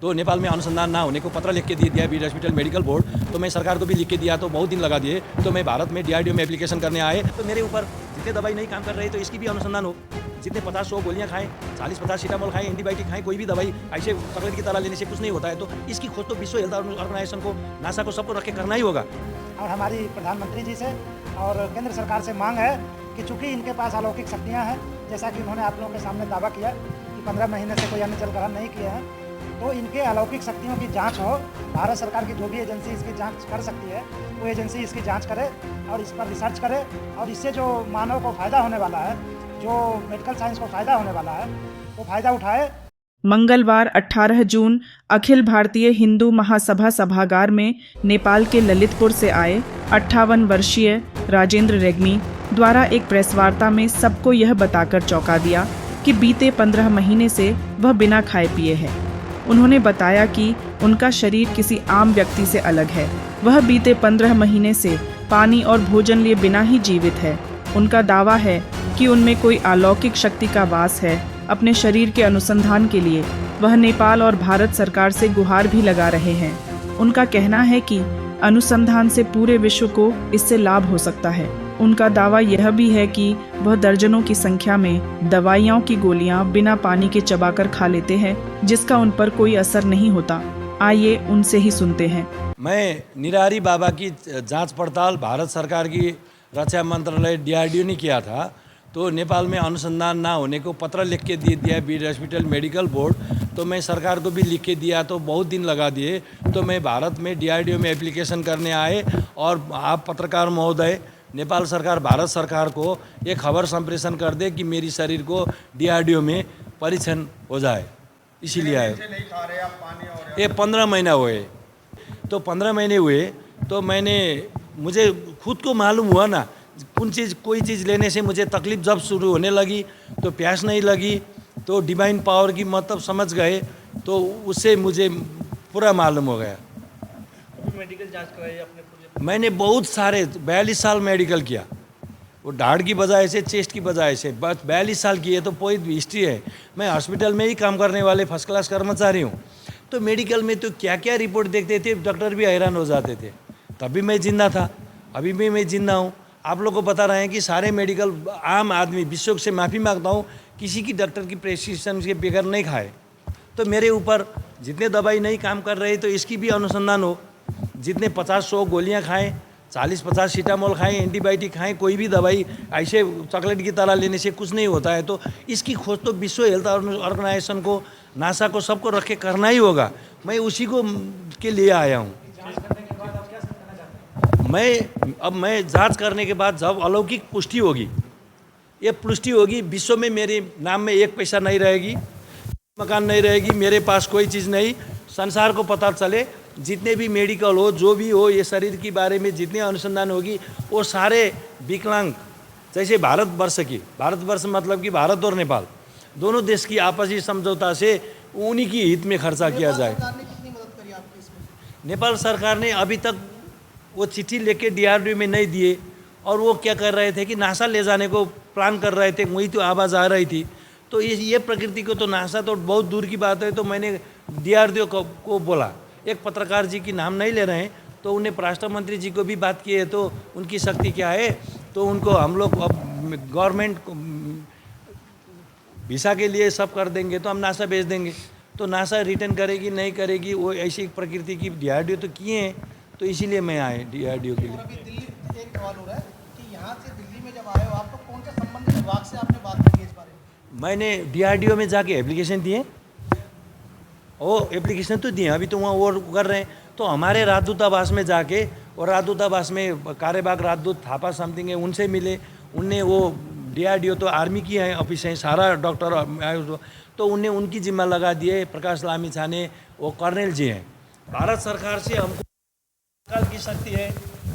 तो नेपाल में अनुसंधान ना होने को पत्र लिख के दे दिया बीड हॉस्पिटल मेडिकल बोर्ड। तो मैं सरकार को भी लिख के दिया, तो बहुत दिन लगा दिए। तो मैं भारत में DRDO में एप्लीकेशन करने आए, तो मेरे ऊपर जितने दवाई नहीं काम कर रहे तो इसकी भी अनुसंधान हो। जितने 50-100 गोलियां खाएं, 40-50 सीटामोल खाएं, एंटीबायोटिक खाएं, कोई भी दवाई ऐसे चॉकलेट की तरह लेने से कुछ नहीं होता है। तो इसकी खोज तो विश्व हेल्थ ऑर्गेनाइजेशन को, नासा को, सबको रख के करना ही होगा। और हमारी प्रधानमंत्री जी से और केंद्र सरकार से मांग है कि चूँकि इनके पास अलौकिक शक्तियाँ हैं, जैसा कि उन्होंने आप लोगों के सामने दावा किया कि 15 महीने से कोई अन्य जल ग्रहण नहीं किए हैं, तो इनके अलौकिक शक्तियों की जांच हो। भारत सरकार की जो भी एजेंसी इसकी जांच कर सकती है, वो एजेंसी इसकी जांच करे और इस पर रिसर्च करे, और इससे जो मानव को फ़ायदा होने वाला है, जो मेडिकल साइंस को फ़ायदा होने वाला है, वो फ़ायदा उठाए। मंगलवार 18 जून अखिल भारतीय हिंदू महासभा सभागार में नेपाल के ललितपुर से आए 58 वर्षीय राजेंद्र रेग्मी द्वारा एक प्रेस वार्ता में सबको यह बताकर चौंका दिया कि बीते 15 महीने से वह बिना खाए पिए है। उन्होंने बताया कि उनका शरीर किसी आम व्यक्ति से अलग है। वह बीते 15 महीने से पानी और भोजन लिए बिना ही जीवित है। उनका दावा है कि उनमें कोई अलौकिक शक्ति का वास है। अपने शरीर के अनुसंधान के लिए वह नेपाल और भारत सरकार से गुहार भी लगा रहे हैं। उनका कहना है कि अनुसंधान से पूरे विश्व को इससे लाभ हो सकता है। उनका दावा यह भी है कि वह दर्जनों की संख्या में दवाइयों की गोलियां बिना पानी के चबाकर खा लेते हैं, जिसका उन पर कोई असर नहीं होता। आइए उनसे ही सुनते हैं। मैं निरारी बाबा की जांच पड़ताल भारत सरकार की रक्षा मंत्रालय DRDO ने किया था। तो नेपाल में अनुसंधान ना होने को पत्र लिख के दे दिया बीड हॉस्पिटल मेडिकल बोर्ड। तो मैं सरकार को भी लिख के दिया, तो बहुत दिन लगा दिए। तो मैं भारत में DRDO में एप्लीकेशन करने आए, और आप पत्रकार महोदय, नेपाल सरकार भारत सरकार को एक खबर संप्रेषण कर दे कि मेरी शरीर को DRDO में परीक्षण हो जाए, इसीलिए आए। ये 15 महीना हुए, तो 15 महीने हुए तो मुझे खुद को मालूम हुआ ना, कोई चीज़ लेने से मुझे तकलीफ जब शुरू होने लगी तो प्यास नहीं लगी, तो डिवाइन पावर की मतलब समझ गए, तो उससे मुझे पूरा मालूम हो गया। मेडिकल जांच कराई आपने? मैंने बहुत सारे 42 साल मेडिकल किया, वो दाढ़ की वजह से, चेस्ट की वजह से, बस 42 साल की है, तो कोई हिस्ट्री है। मैं हॉस्पिटल में ही काम करने वाले फर्स्ट क्लास कर्मचारी हूँ। तो मेडिकल में तो क्या क्या रिपोर्ट देखते थे, डॉक्टर भी हैरान हो जाते थे। तभी मैं जिंदा था, अभी भी मैं जिंदा हूँ। आप लोग को बता रहे हैं कि सारे मेडिकल आम आदमी, विश्व से माफ़ी मांगता हूँ, किसी की डॉक्टर की प्रेस्क्रिप्शन के बगैर नहीं खाए। तो मेरे ऊपर जितने दवाई नहीं काम कर रहे तो इसकी भी अनुसंधान हो। जितने 50-100 गोलियां खाएं, 40-50 सीटामोल खाएं, एंटीबायोटिक खाएं, कोई भी दवाई ऐसे चॉकलेट की तरह लेने से कुछ नहीं होता है। तो इसकी खोज तो विश्व हेल्थ ऑर्गेनाइजेशन को, नासा को, सबको रख के करना ही होगा। मैं उसी को के लिए आया हूँ। मैं जांच करने के बाद जब अलौकिक पुष्टि होगी, ये पुष्टि होगी, विश्व में मेरे नाम में एक पैसा नहीं रहेगी, मकान नहीं रहेगी, मेरे पास कोई चीज़ नहीं, संसार को पता चले, जितने भी मेडिकल हो, जो भी हो, ये शरीर के बारे में जितने अनुसंधान होगी, वो सारे विकलांग, जैसे भारतवर्ष मतलब कि भारत और नेपाल दोनों देश की आपसी समझौता से उन्हीं की हित में खर्चा किया जाए। नेपाल सरकार ने अभी तक वो चिट्ठी लेके DRDO में नहीं दिए, और वो क्या कर रहे थे कि नासा ले जाने को प्लान कर रहे थे, वही तो आवाज़ आ रही थी। तो ये प्रकृति को तो नासा तो बहुत दूर की बात है। तो मैंने DRDO को बोला, एक पत्रकार जी की नाम नहीं ले रहे हैं, तो उन्हें राष्ट्र मंत्री जी को भी बात की है, तो उनकी शक्ति क्या है, तो उनको हम लोग अब गवर्नमेंट वीसा के लिए सब कर देंगे, तो हम नासा भेज देंगे। तो नासा रिटर्न करेगी नहीं करेगी, वो ऐसी प्रकृति की DRDO तो किए हैं, तो इसीलिए मैं आए DRDO के लिए। अभी दिल्ली एक सवाल हो रहा है कि यहाँ से दिल्ली में जब आए हो आप, तो कौन सा संबंधित विभाग से आपने बात की इस बारे में? मैंने DRDO में जाके एप्लीकेशन दिए, वो एप्लीकेशन तो दिए, अभी तो वहाँ वो कर रहे हैं। तो हमारे राजदूतावास में जाके, और राजदूतावास में कार्यवाहक राजदूत थापा समथिंग है, उनसे मिले। उनने वो DRDO तो आर्मी की है ऑफिस है, सारा डॉक्टर, तो उनने उनकी जिम्मा लगा दिए। प्रकाश लामिछाने वो कर्नल जी हैं। भारत सरकार से हमको की शक्ति है,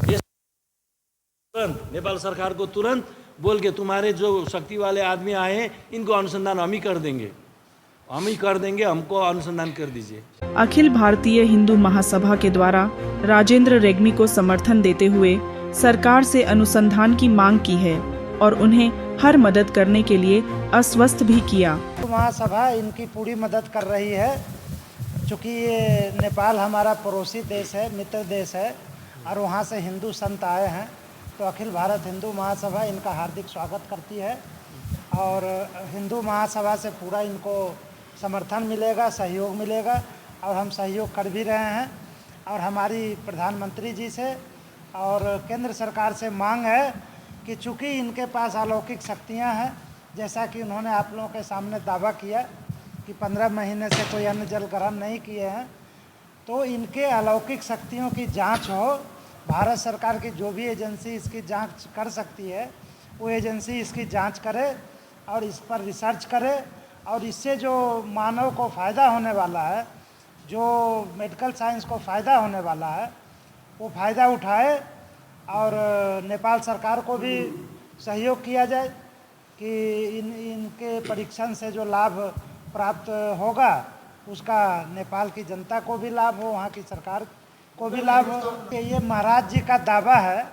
ये तुरंत नेपाल सरकार को तुरंत बोल के, तुम्हारे जो शक्ति वाले आदमी आए हैं, इनको अनुसंधान हम ही कर देंगे, हमको अनुसंधान कर दीजिए। अखिल भारतीय हिंदू महासभा के द्वारा राजेंद्र रेग्मी को समर्थन देते हुए सरकार से अनुसंधान की मांग की है और उन्हें हर मदद करने के लिए आश्वस्त भी किया। महासभा इनकी पूरी मदद कर रही है। चूँकि ये नेपाल हमारा पड़ोसी देश है, मित्र देश है, और वहाँ से हिंदू संत आए हैं, तो अखिल भारत हिंदू महासभा इनका हार्दिक स्वागत करती है और हिंदू महासभा से पूरा इनको समर्थन मिलेगा, सहयोग मिलेगा, और हम सहयोग कर भी रहे हैं। और हमारी प्रधानमंत्री जी से और केंद्र सरकार से मांग है कि चूँकि इनके पास अलौकिक शक्तियाँ हैं, जैसा कि उन्होंने आप लोगों के सामने दावा किया कि 15 महीने से कोई अन्न जल ग्रहण नहीं किए हैं, तो इनके अलौकिक शक्तियों की जांच हो। भारत सरकार की जो भी एजेंसी इसकी जांच कर सकती है, वो एजेंसी इसकी जांच करे और इस पर रिसर्च करे, और इससे जो मानव को फ़ायदा होने वाला है, जो मेडिकल साइंस को फ़ायदा होने वाला है, वो फ़ायदा उठाए और नेपाल सरकार को भी सहयोग किया जाए कि इनके परीक्षण से जो लाभ प्राप्त होगा उसका नेपाल की जनता को भी लाभ हो, वहाँ की सरकार को भी लाभ हो। कि ये महाराज जी का दावा है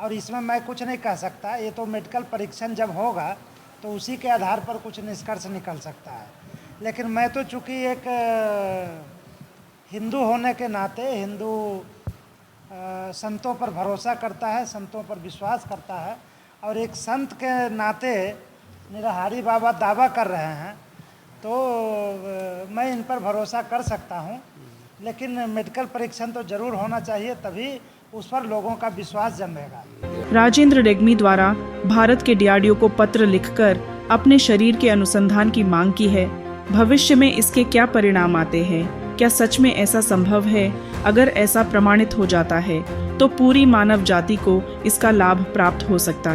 और इसमें मैं कुछ नहीं कह सकता। ये तो मेडिकल परीक्षण जब होगा तो उसी के आधार पर कुछ निष्कर्ष निकल सकता है। लेकिन मैं तो चूँकि एक हिंदू होने के नाते हिंदू संतों पर भरोसा करता है, संतों पर विश्वास करता है, और एक संत के नाते निराहारी बाबा दावा कर रहे हैं, तो मैं इन पर भरोसा कर सकता हूं। लेकिन मेडिकल परीक्षण तो जरूर होना चाहिए, तभी उस पर लोगों का विश्वास जमेगा। राजेंद्र रेग्मी द्वारा भारत के डीआरडीओ को पत्र लिखकर अपने शरीर के अनुसंधान की मांग की है। भविष्य में इसके क्या परिणाम आते हैं, क्या सच में ऐसा संभव है? अगर ऐसा प्रमाणित हो जाता है तो पूरी मानव जाति को इसका लाभ प्राप्त हो सकता है।